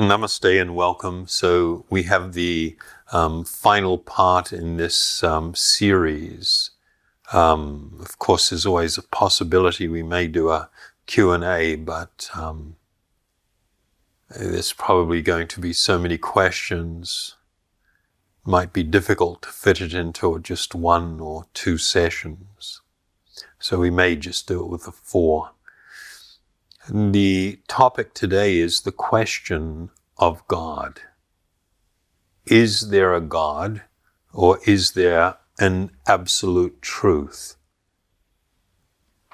Namaste and welcome. So we have the final part in this series. Of course, there's always a possibility we may do a Q&A, but there's probably going to be so many questions. Might be difficult to fit it into just one or two sessions. So we may just do it with the 4. The topic today is the question of God. Is there a God, or is there an absolute truth?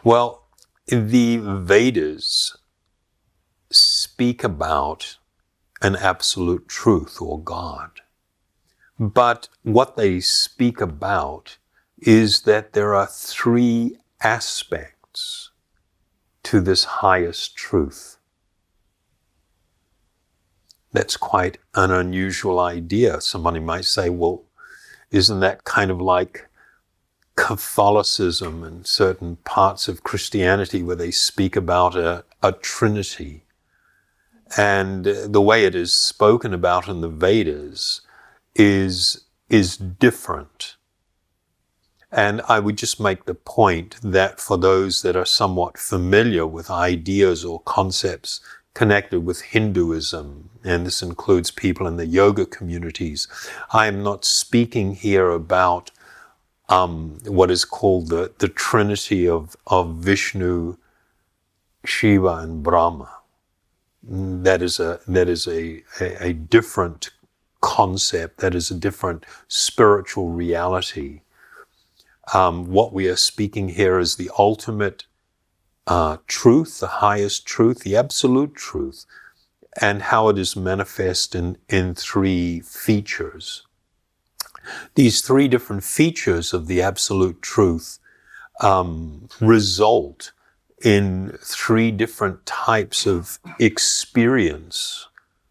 Well, the Vedas speak about an absolute truth or God. But what they speak about is that there are 3 aspects to this highest truth. That's quite an unusual idea. Somebody might say, well, isn't that kind of like Catholicism and certain parts of Christianity where they speak about a trinity? And the way it is spoken about in the Vedas is different. And I would just make the point that for those that are somewhat familiar with ideas or concepts connected with Hinduism, and this includes people in the yoga communities, I am not speaking here about what is called the Trinity of Vishnu, Shiva, and Brahma. That is a different concept. That is a different spiritual reality. What we are speaking here is the ultimate truth, the highest truth, the absolute truth, and how it is manifest in 3 features. These 3 different features of the absolute truth result in 3 different types of experience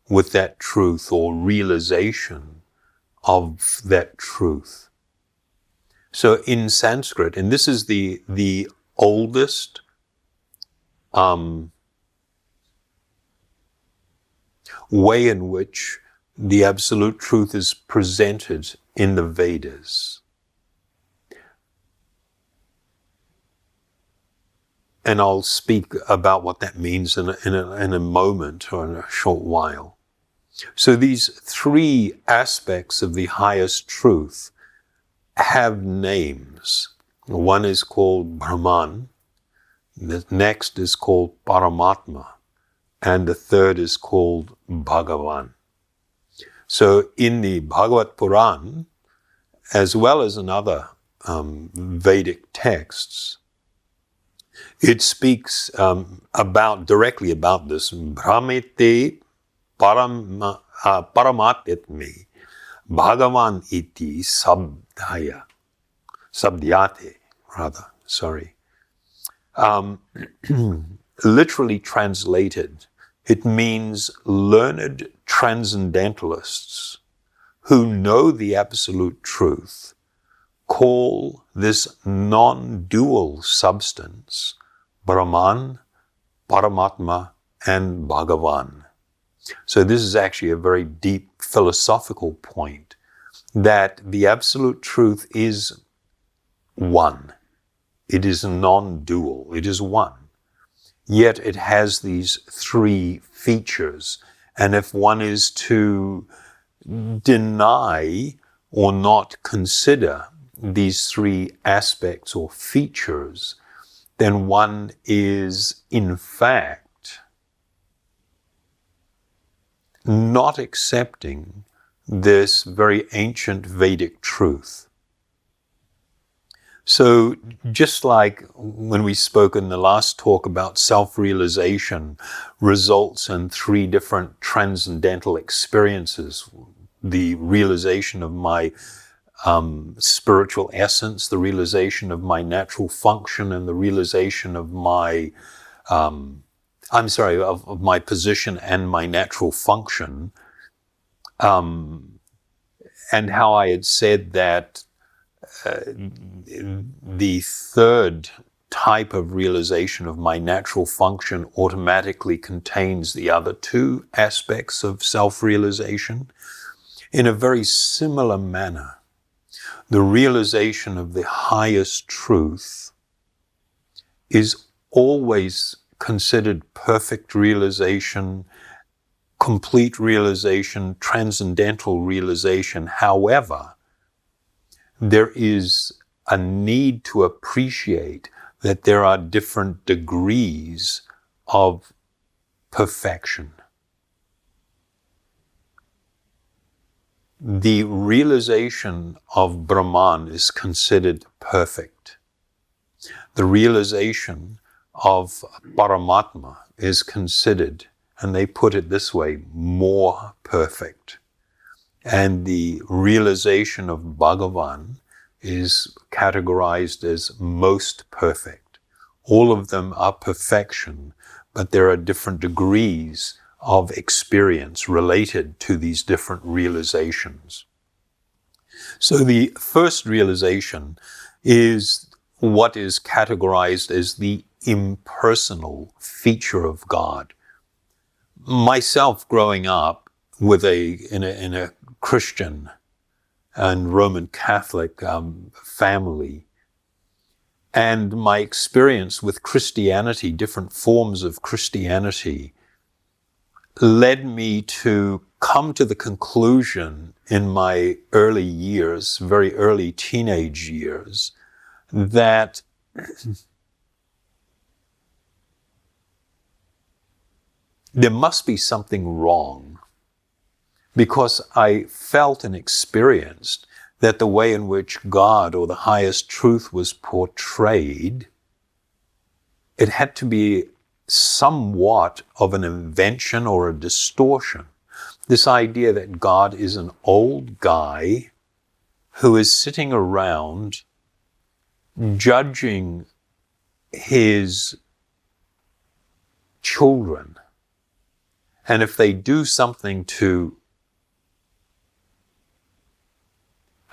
with that truth or realization of that truth. So in Sanskrit, and this is the oldest way in which the absolute truth is presented in the Vedas. And I'll speak about what that means in a moment or in a short while. So these 3 aspects of the highest truth have names. One is called Brahman, the next is called Paramatma, and the third is called Bhagavan. So in the Bhāgavata Purāṇa, as well as in other Vedic texts, it speaks directly about this. Brahmete Paramatme Bhagavan iti sabdyate, literally translated, it means learned transcendentalists who know the absolute truth call this non-dual substance Brahman, Paramatma, and Bhagavan. So this is actually a very deep philosophical point, that the absolute truth is one. It is non-dual. It is one. Yet it has these 3 features. And if one is to deny or not consider these 3 aspects or features, then one is in fact not accepting this very ancient Vedic truth. So just like when we spoke in the last talk about self-realization results in 3 different transcendental experiences, the realization of my spiritual essence, the realization of my natural function, and the realization of my of my position and my natural function, and how I had said that the third type of realization of my natural function automatically contains the other two aspects of self-realization. In a very similar manner, the realization of the highest truth is always considered perfect realization, complete realization, transcendental realization. However, there is a need to appreciate that there are different degrees of perfection. The realization of Brahman is considered perfect. The realization of Paramatma is considered, and they put it this way, more perfect. And the realization of Bhagavan is categorized as most perfect. All of them are perfection, but there are different degrees of experience related to these different realizations. So the first realization is what is categorized as the impersonal feature of God. Myself growing up with in a Christian and Roman Catholic family, and my experience with Christianity, different forms of Christianity, led me to come to the conclusion in my early years, very early teenage years, that there must be something wrong, because I felt and experienced that the way in which God or the highest truth was portrayed, it had to be somewhat of an invention or a distortion. This idea that God is an old guy who is sitting around judging his children, and if they do something to,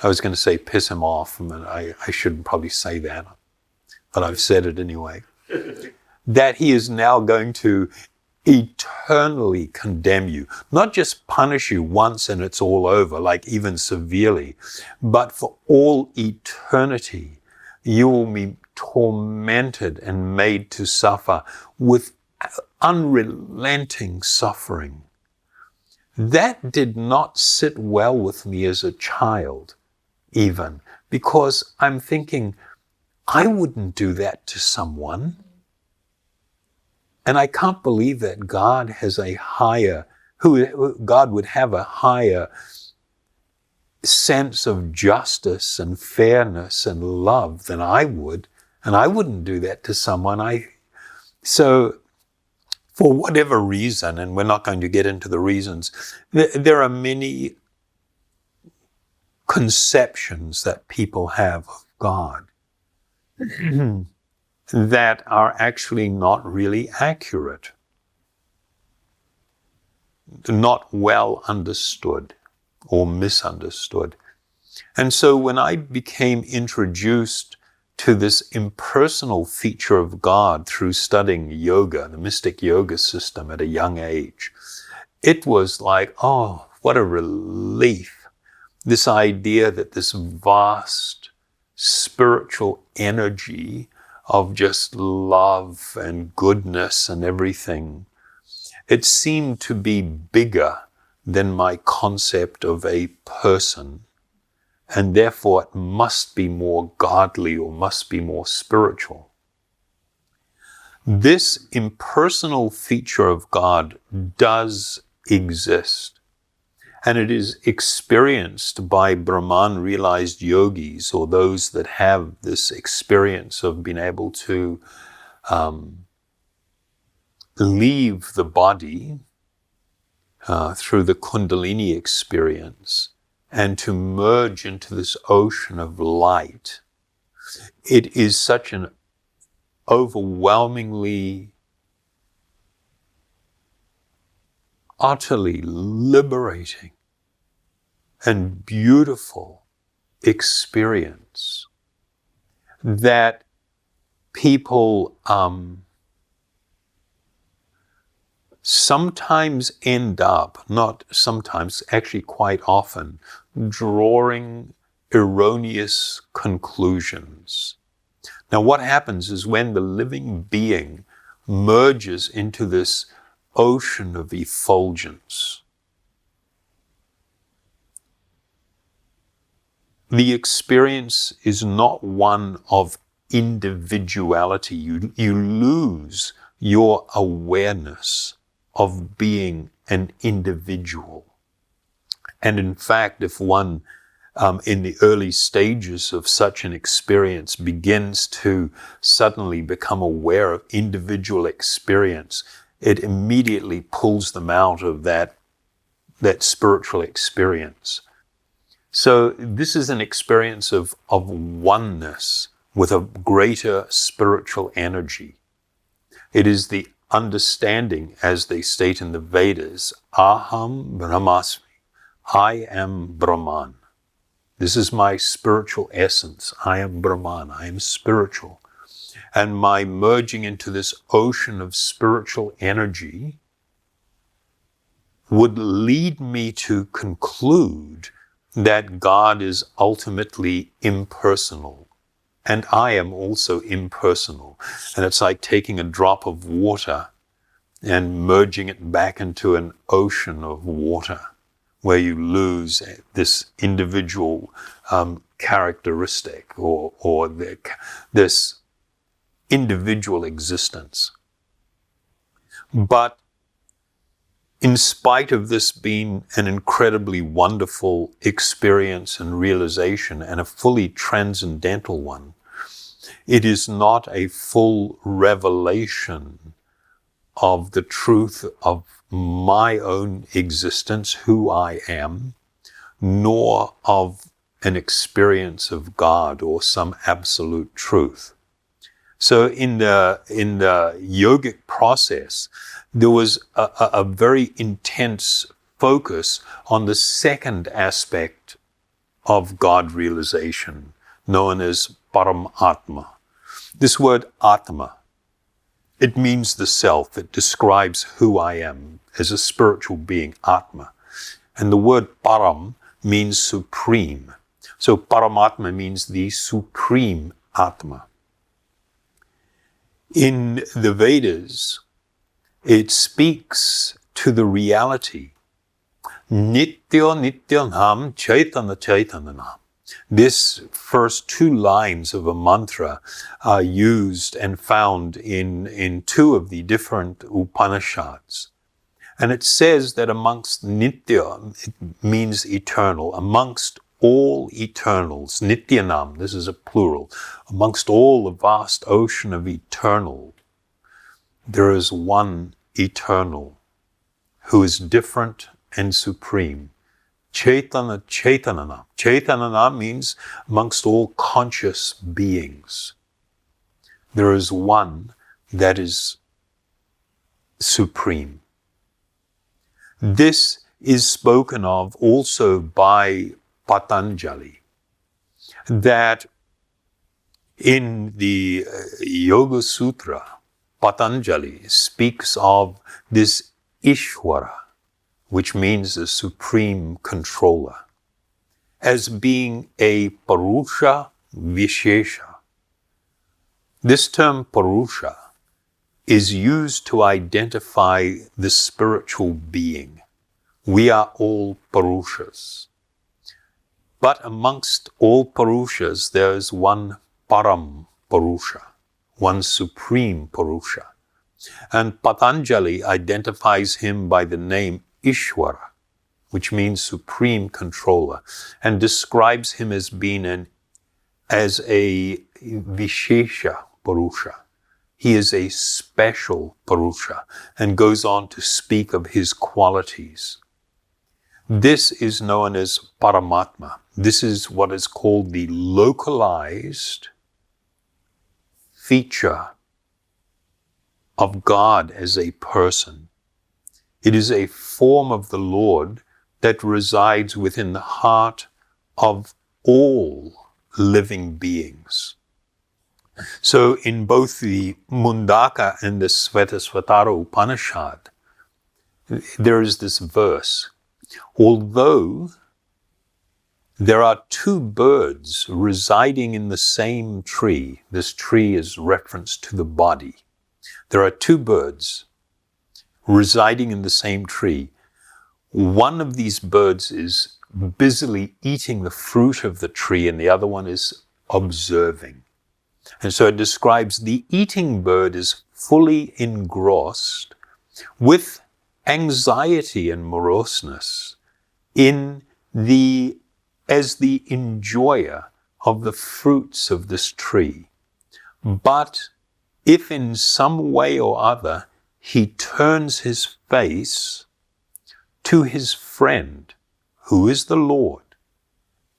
I was going to say piss him off, and I shouldn't probably say that, but I've said it anyway, that he is now going to eternally condemn you, not just punish you once and it's all over, like even severely, but for all eternity, you will be tormented and made to suffer with unrelenting suffering. That did not sit well with me as a child, even, because I'm thinking, I wouldn't do that to someone. And I can't believe that God has God would have a higher sense of justice and fairness and love than I would. And I wouldn't do that to someone. So for whatever reason, and we're not going to get into the reasons, there are many conceptions that people have of God that are actually not really accurate, not well understood or misunderstood. And so when I became introduced to this impersonal feature of God through studying yoga, the mystic yoga system at a young age, it was like, oh, what a relief. This idea that this vast spiritual energy of just love and goodness and everything, it seemed to be bigger than my concept of a person, and therefore it must be more godly or must be more spiritual. This impersonal feature of God does exist, and it is experienced by Brahman realized yogis, or those that have this experience of being able to leave the body through the Kundalini experience and to merge into this ocean of light. It is such an overwhelmingly, utterly liberating and beautiful experience that people sometimes end up, not sometimes, actually quite often, drawing erroneous conclusions. Now, what happens is when the living being merges into this ocean of effulgence, the experience is not one of individuality. You lose your awareness of being an individual. And in fact, if one in the early stages of such an experience begins to suddenly become aware of individual experience, it immediately pulls them out of that spiritual experience. So this is an experience of oneness with a greater spiritual energy. It is the understanding, as they state in the Vedas, Aham Brahmasmi, I am Brahman. This is my spiritual essence. I am Brahman. I am spiritual. And my merging into this ocean of spiritual energy would lead me to conclude that God is ultimately impersonal. And I am also impersonal. And it's like taking a drop of water and merging it back into an ocean of water, where you lose this individual characteristic or this individual existence. But in spite of this being an incredibly wonderful experience and realization, and a fully transcendental one, it is not a full revelation of the truth of my own existence, who I am, nor of an experience of God or some absolute truth. So in the yogic process, there was a very intense focus on the second aspect of God realization, known as Paramatma. This word Atma, it means the self. It describes who I am as a spiritual being, Atma. And the word Param means supreme. So Paramatma means the supreme Atma. In the Vedas, it speaks to the reality. Nitya Nityanam Chaitanya Chaitanyanam. This first two lines of a mantra are used and found in two of the different Upanishads. And it says that amongst Nitya, it means eternal, amongst all eternals, Nityanam, this is a plural, amongst all the vast ocean of eternal, there is one eternal who is different and supreme. Chaitanya Chaitanyanam. Chaitanyanam means amongst all conscious beings. There is one that is supreme. This is spoken of also by Patanjali, that in the Yoga Sutra, Patanjali speaks of this Ishvara, which means the supreme controller, as being a Purusha Vishesha. This term Purusha is used to identify the spiritual being. We are all Purushas. But amongst all Purushas, there is one Param Purusha, one supreme Purusha. And Patanjali identifies him by the name Ishvara, which means supreme controller, and describes him as being as a Vishesha Purusha. He is a special Purusha, and goes on to speak of his qualities. This is known as Paramatma. This is what is called the localized feature of God as a person. It is a form of the Lord that resides within the heart of all living beings. So in both the Mundaka and the Svetasvatara Upanisad, there is this verse, although there are two birds residing in the same tree, this tree is reference to the body. There are two birds residing in the same tree. One of these birds is busily eating the fruit of the tree and the other one is observing. And so it describes the eating bird is fully engrossed with anxiety and moroseness as the enjoyer of the fruits of this tree. But if in some way or other he turns his face to his friend, who is the Lord,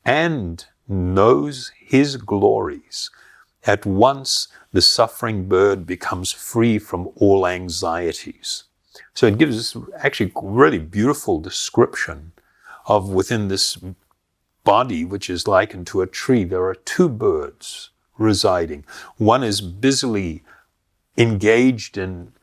and knows his glories, at once the suffering bird becomes free from all anxieties. So it gives us actually a really beautiful description of within this body, which is likened to a tree, there are two birds residing. One is busily engaged in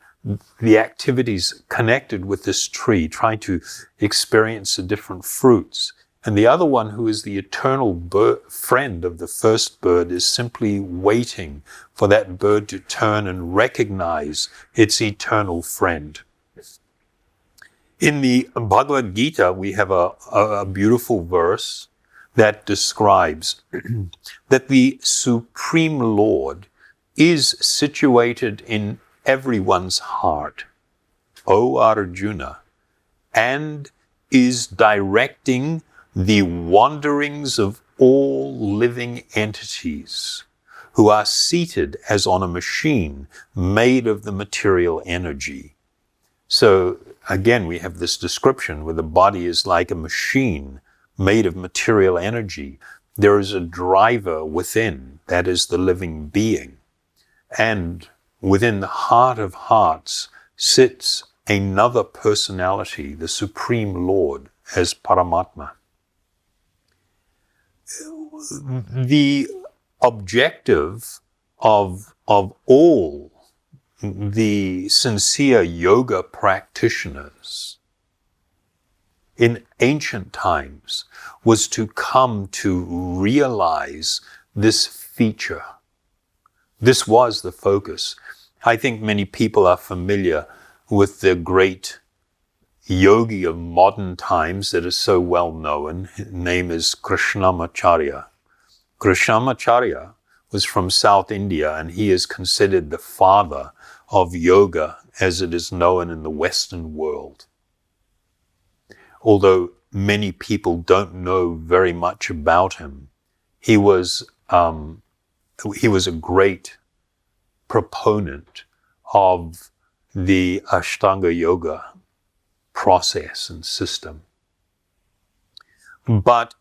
the activities connected with this tree, trying to experience the different fruits. And the other one, who is the eternal friend of the first bird, is simply waiting for that bird to turn and recognize its eternal friend. In the Bhagavad Gita, we have a beautiful verse that describes that the Supreme Lord is situated in everyone's heart, O Arjuna, and is directing the wanderings of all living entities who are seated as on a machine made of the material energy. So again, we have this description where the body is like a machine made of material energy. There is a driver within, that is the living being. And within the heart of hearts sits another personality, the Supreme Lord, as Paramatma. The objective of all the sincere yoga practitioners in ancient times was to come to realize this feature. This was the focus. I think many people are familiar with the great yogi of modern times that is so well known. His name is Acharya. Acharya was from South India, and he is considered the father of yoga as it is known in the Western world. Although many people don't know very much about him, he was a great proponent of the Ashtanga yoga process and system. But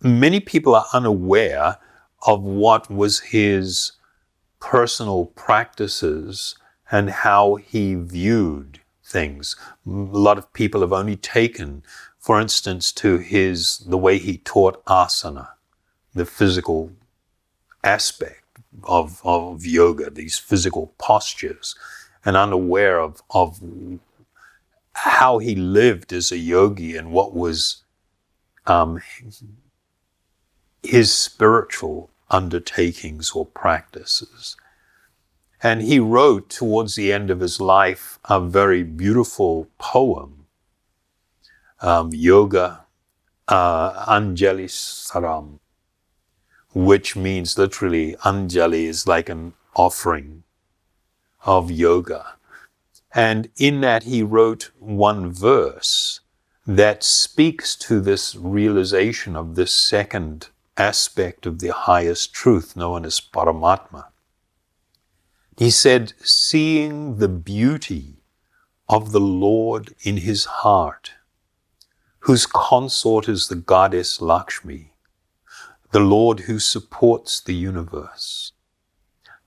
many people are unaware of what was his personal practices and how he viewed things. A lot of people have only taken, for instance, to the way he taught asana, the physical aspect of yoga, these physical postures, and unaware of how he lived as a yogi and what was his spiritual undertakings or practices. And he wrote towards the end of his life a very beautiful poem, Yoga Anjali Saram, which means literally Anjali is like an offering of yoga. And in that he wrote one verse that speaks to this realization of this second aspect of the highest truth known as Paramatma. He said, seeing the beauty of the Lord in his heart, whose consort is the goddess Lakshmi, the Lord who supports the universe,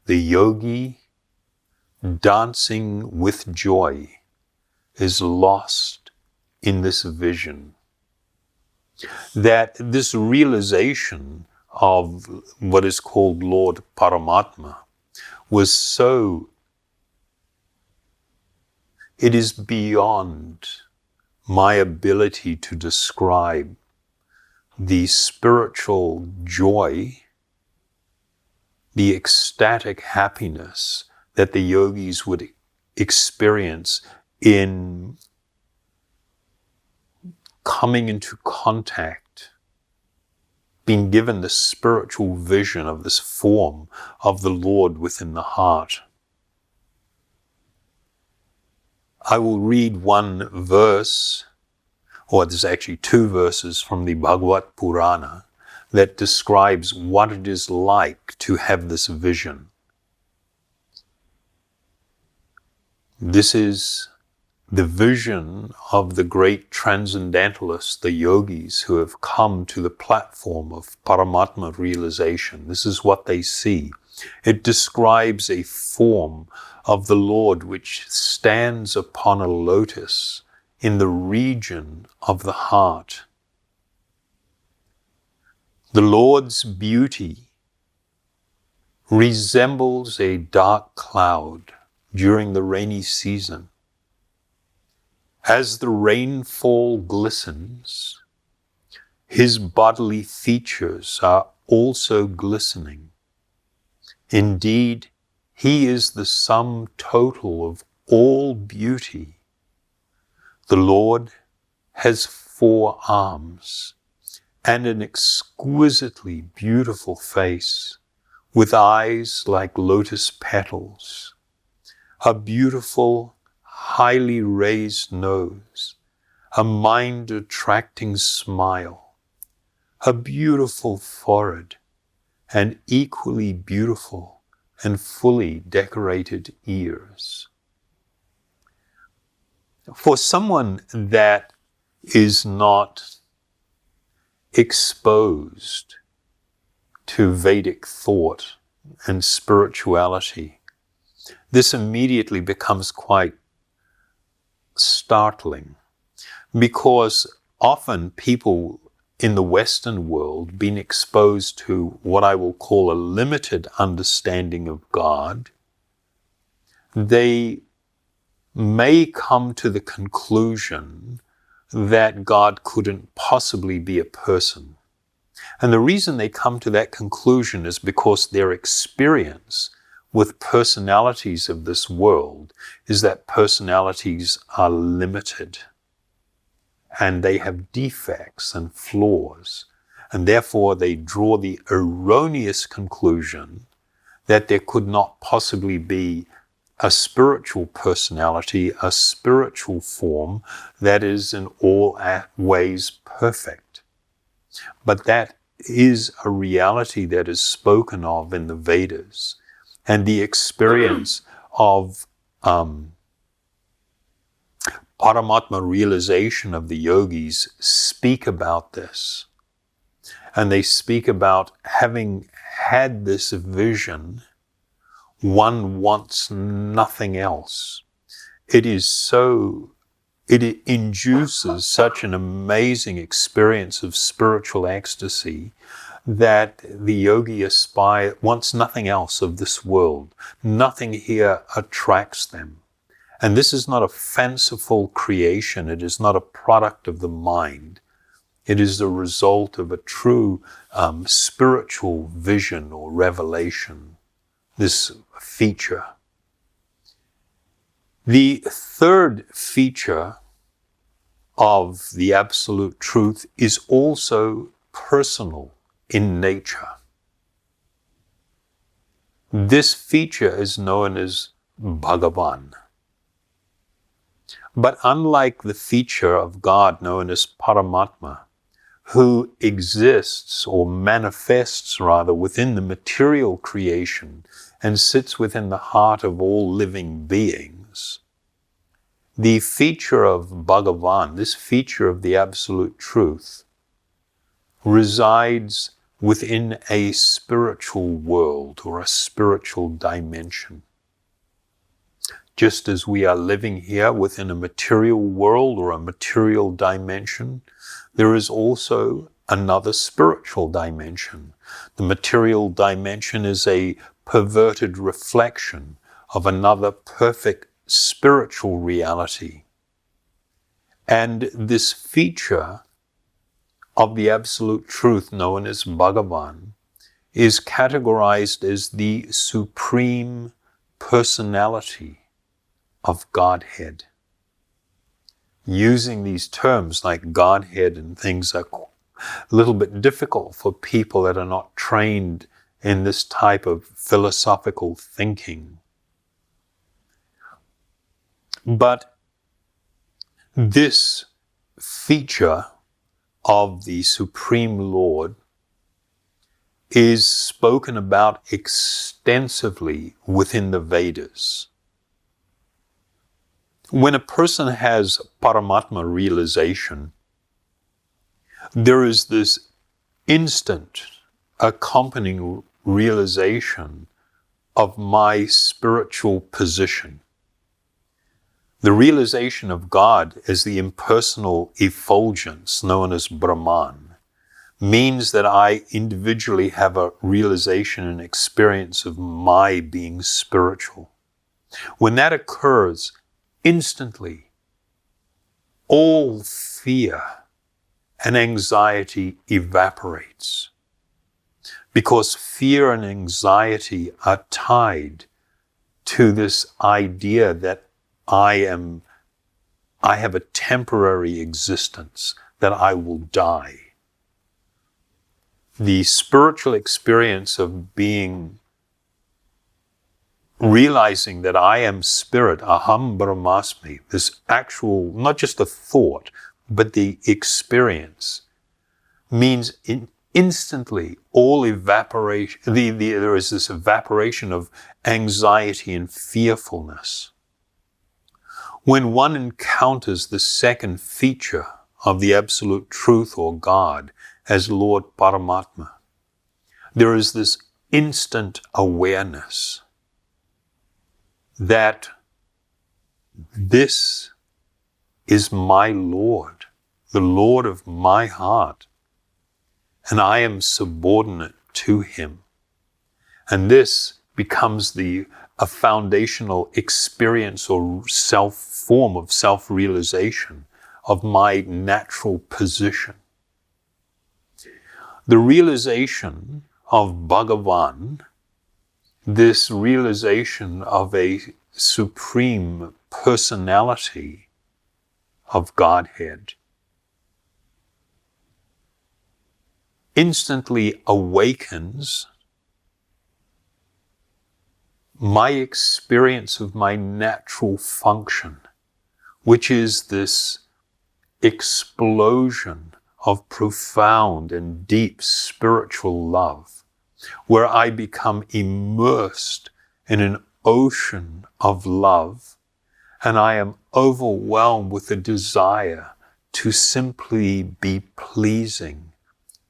the yogi, dancing with joy, is lost in this vision. That this realization of what is called Lord Paramatma was so, it is beyond my ability to describe the spiritual joy, the ecstatic happiness that the yogis would experience in coming into contact, being given the spiritual vision of this form of the Lord within the heart. I will read one verse, or there's actually two verses from the Bhagavata Purāṇa that describes what it is like to have this vision. This is the vision of the great Transcendentalists, the Yogis, who have come to the platform of Paramatma realization. This is what they see. It describes a form of the Lord which stands upon a lotus in the region of the heart. The Lord's beauty resembles a dark cloud during the rainy season. As the rainfall glistens, his bodily features are also glistening. Indeed, he is the sum total of all beauty. The Lord has 4 arms and an exquisitely beautiful face, with eyes like lotus petals, a beautiful, highly raised nose, a mind-attracting smile, a beautiful forehead, and equally beautiful and fully decorated ears. For someone that is not exposed to Vedic thought and spirituality, this immediately becomes quite startling, because often people in the Western world being exposed to what I will call a limited understanding of God, they may come to the conclusion that God couldn't possibly be a person. And the reason they come to that conclusion is because their experience with personalities of this world is that personalities are limited and they have defects and flaws, and therefore they draw the erroneous conclusion that there could not possibly be a spiritual personality, a spiritual form that is in all ways perfect. But that is a reality that is spoken of in the Vedas, and the experience of Paramatma realization of the yogis speak about this. And they speak about having had this vision, one wants nothing else. It induces such an amazing experience of spiritual ecstasy that the yogi wants nothing else of this world. Nothing here attracts them. And this is not a fanciful creation. It is not a product of the mind. It is the result of a true spiritual vision or revelation, this feature. The third feature of the Absolute Truth is also personal in nature. This feature is known as Bhagavan. But unlike the feature of God known as Paramatma, who exists or manifests rather within the material creation and sits within the heart of all living beings, the feature of Bhagavan, this feature of the Absolute Truth, resides within a spiritual world or a spiritual dimension. Just as we are living here within a material world or a material dimension, there is also another spiritual dimension. The material dimension is a perverted reflection of another perfect spiritual reality. And this feature of the absolute truth known as Bhagavan is categorized as the supreme personality of Godhead. Using these terms like Godhead and things are a little bit difficult for people that are not trained in this type of philosophical thinking. But this feature of the Supreme Lord is spoken about extensively within the Vedas. When a person has Paramatma realization, there is this instant accompanying realization of my spiritual position. The realization of God as the impersonal effulgence known as Brahman means that I individually have a realization and experience of my being spiritual. When that occurs, instantly, all fear and anxiety evaporates, because fear and anxiety are tied to this idea that I have a temporary existence, that I will die. The spiritual experience of realizing that I am spirit, aham brahmasmi, this actual, not just the thought, but the experience, means instantly all evaporation, there is this evaporation of anxiety and fearfulness. When one encounters the second feature of the Absolute Truth or God as Lord Paramatma, there is this instant awareness that this is my Lord, the Lord of my heart, and I am subordinate to Him. And this becomes a foundational experience or form of self-realization of my natural position. The realization of Bhagavan, this realization of a supreme personality of Godhead, instantly awakens my experience of my natural function, which is this explosion of profound and deep spiritual love, where I become immersed in an ocean of love, and I am overwhelmed with a desire to simply be pleasing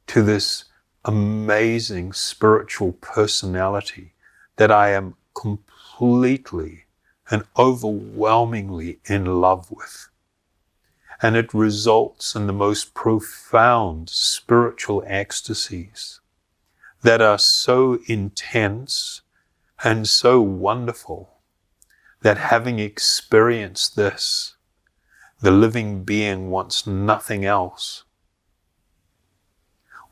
to this amazing spiritual personality that I am completely and overwhelmingly in love with. And it results in the most profound spiritual ecstasies that are so intense and so wonderful that, having experienced this, the living being wants nothing else.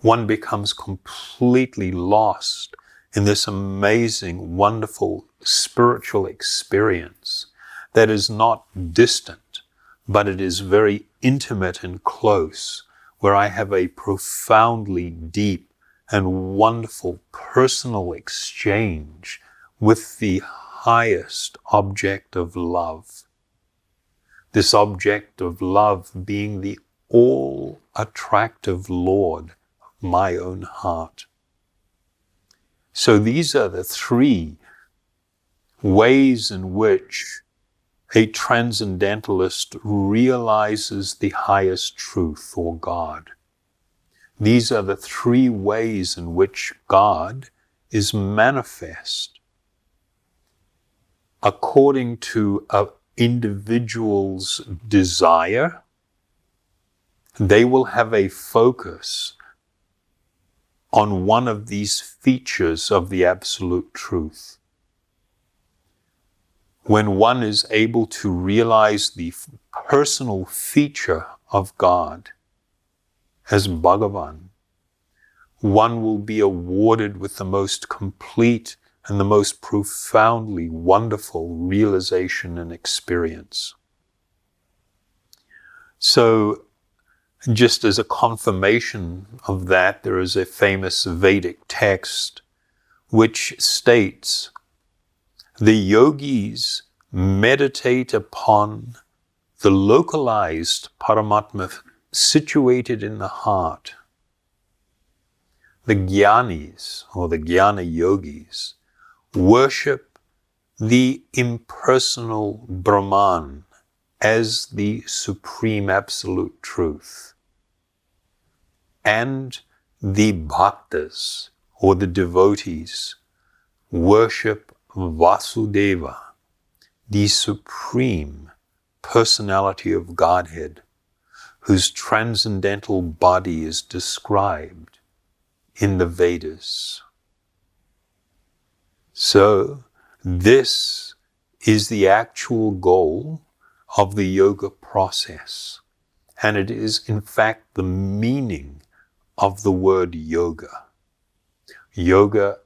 One becomes completely lost in this amazing, wonderful spiritual experience that is not distant, but it is very intimate and close, where I have a profoundly deep and wonderful personal exchange with the highest object of love. This object of love being the all-attractive Lord of my own heart. So these are the three ways in which a transcendentalist realizes the highest truth or God. These are the three ways in which God is manifest. According to an individual's desire, they will have a focus on one of these features of the Absolute Truth. When one is able to realize the personal feature of God as Bhagavan, one will be awarded with the most complete and the most profoundly wonderful realization and experience. So, just as a confirmation of that, there is a famous Vedic text which states, the yogis meditate upon the localized Paramatma situated in the heart. The jnanis, or the jnana yogis, worship the impersonal Brahman as the supreme absolute truth. And the bhaktas, or the devotees, worship Vasudeva, the supreme personality of Godhead, whose transcendental body is described in the Vedas. So, this is the actual goal of the yoga process. And it is, in fact, the meaning of the word yoga. Yoga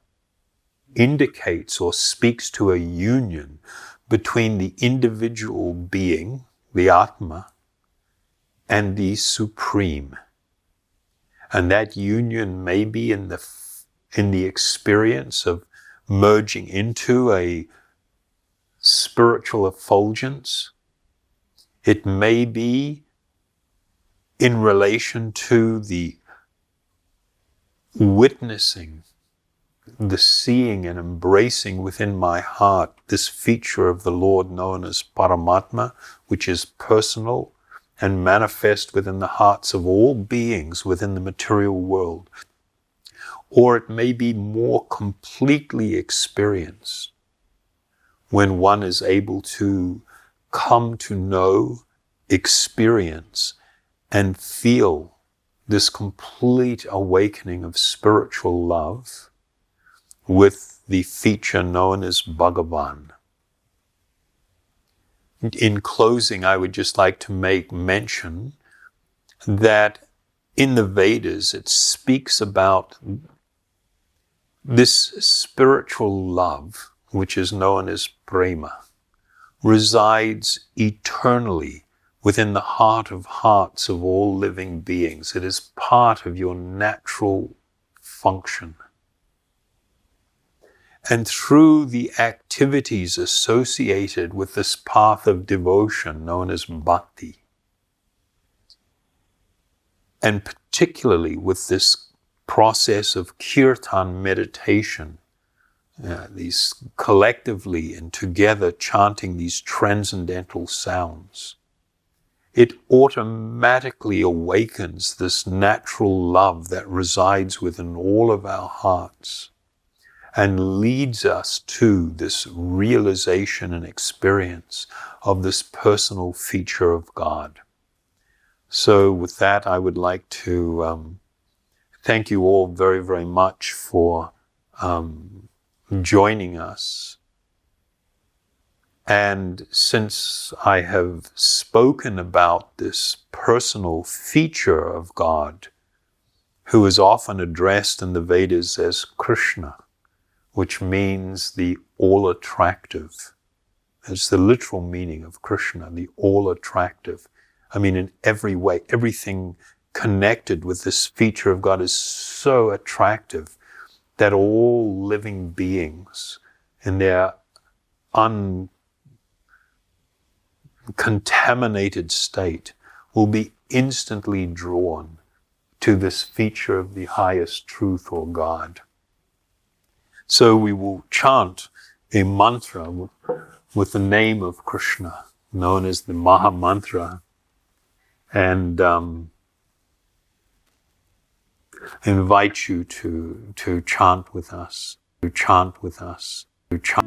indicates or speaks to a union between the individual being, the Atma, and the Supreme. And that union may be in the experience of merging into a spiritual effulgence. It may be in relation to the witnessing, the seeing and embracing within my heart this feature of the Lord known as Paramatma, which is personal and manifest within the hearts of all beings within the material world. Or it may be more completely experienced when one is able to come to know, experience, and feel this complete awakening of spiritual love with the feature known as Bhagavan. In closing, I would just like to make mention that in the Vedas it speaks about this spiritual love, which is known as prema, resides eternally within the heart of hearts of all living beings. It is part of your natural function. And through the activities associated with this path of devotion known as bhakti, and particularly with this process of kirtan meditation, these collectively and together chanting these transcendental sounds, it automatically awakens this natural love that resides within all of our hearts and leads us to this realization and experience of this personal feature of God. So with that, I would like to thank you all very, very much for joining us. And since I have spoken about this personal feature of God, who is often addressed in the Vedas as Krishna, which means the all-attractive. That's the literal meaning of Krishna, the all-attractive. I mean, in every way, everything connected with this feature of God is so attractive that all living beings in their uncontaminated state will be instantly drawn to this feature of the highest truth or God. So we will chant a mantra with the name of Krishna, known as the Maha Mantra, and invite you to chant with us, to chant with us, to chant.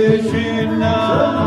Krishna